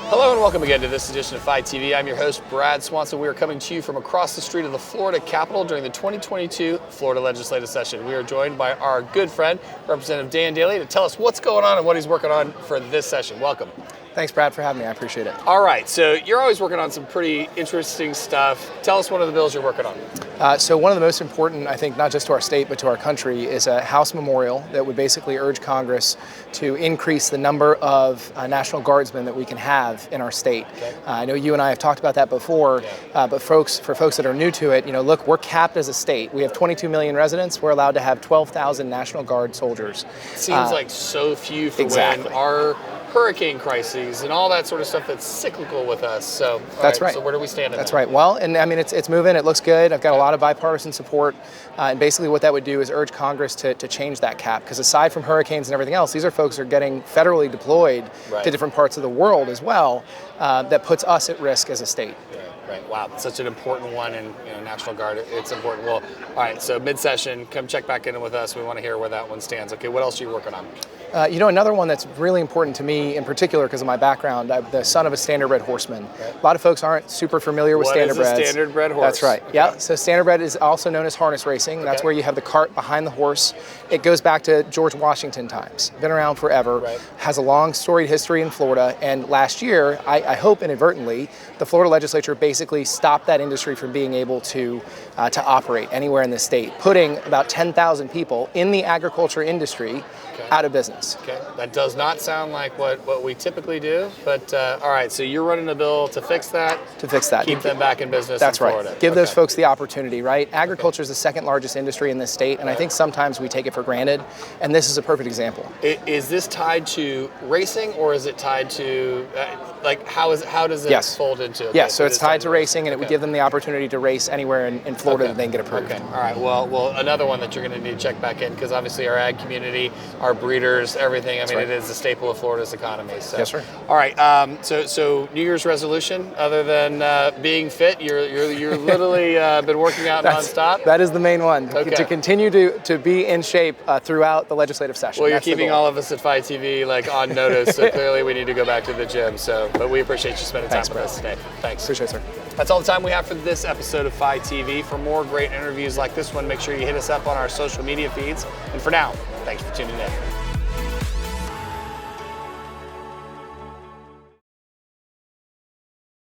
Hello and welcome again to this edition of Phi TV. I'm your host, Brad Swanson. We are coming to you from across the street of the Florida Capitol during the 2022 Florida Legislative Session. We are joined by our good friend, Representative Dan Daley, to tell us what's going on and what he's working on for this session. Welcome. Thanks, Brad, for having me. I appreciate it. All right, so you're always working on some pretty interesting stuff. Tell us one of the bills you're working on. So one of the most important, I think, not just to our state, but to our country, is a House memorial that would basically urge Congress to increase the number of National Guardsmen that we can have in our state. Okay. I know you and I have talked about that before, but for folks that are new to it, look, we're capped as a state. We have 22 million residents. We're allowed to have 12,000 National Guard soldiers. Seems like so few for exactly. when our hurricane crises and all that sort of stuff that's cyclical with us. So that's right. So where do we stand in That's that? right. Well, and I mean, it's moving. It looks good. I've got a lot of bipartisan support. And basically what that would do is urge Congress to change that cap. Because aside from hurricanes and everything else, these are folks who are getting federally deployed to different parts of the world as well. That puts us at risk as a state. Right. Wow. Such an important one, and National Guard, it's important. Well, all right. So mid-session, come check back in with us. We want to hear where that one stands. Okay. What else are you working on? Another one that's really important to me in particular because of my background, I'm the son of a standardbred horseman. Okay. A lot of folks aren't super familiar with standardbreds. What is a standardbred horse? That's right. Okay. Yeah. So standardbred is also known as harness racing. That's where you have the cart behind the horse. It goes back to George Washington times. Been around forever. Right. Has a long storied history in Florida. And last year, I hope inadvertently, the Florida legislature basically stopped that industry from being able to operate anywhere in the state, putting about 10,000 people in the agriculture industry out of business. Okay, that does not sound like what we typically do, but all right, so you're running a bill to fix that? To fix that. Keep them back in business That's in Florida. Right. Give those folks the opportunity, right? Agriculture is the second largest industry in this state, and I think sometimes we take it for granted, and this is a perfect example. Is this tied to racing, or is it tied to, how does it fold into it? Yes, so it's tied to racing, and it would give them the opportunity to race anywhere in Florida that they can get approved. Okay, all right, well, another one that you're going to need to check back in, because obviously our ag community, our breeders, everything. I mean, it is a staple of Florida's economy. So. Yes, sir. All right. So New Year's resolution, other than being fit, you're literally been working out nonstop. That is the main one. Okay. To continue to be in shape throughout the legislative session. Well, you're keeping all of us at Phi TV on notice. So clearly, we need to go back to the gym. But we appreciate you spending time with us today. Thanks. Appreciate it, sir. That's all the time we have for this episode of Phi TV. For more great interviews like this one, make sure you hit us up on our social media feeds. And for now, thanks for tuning in.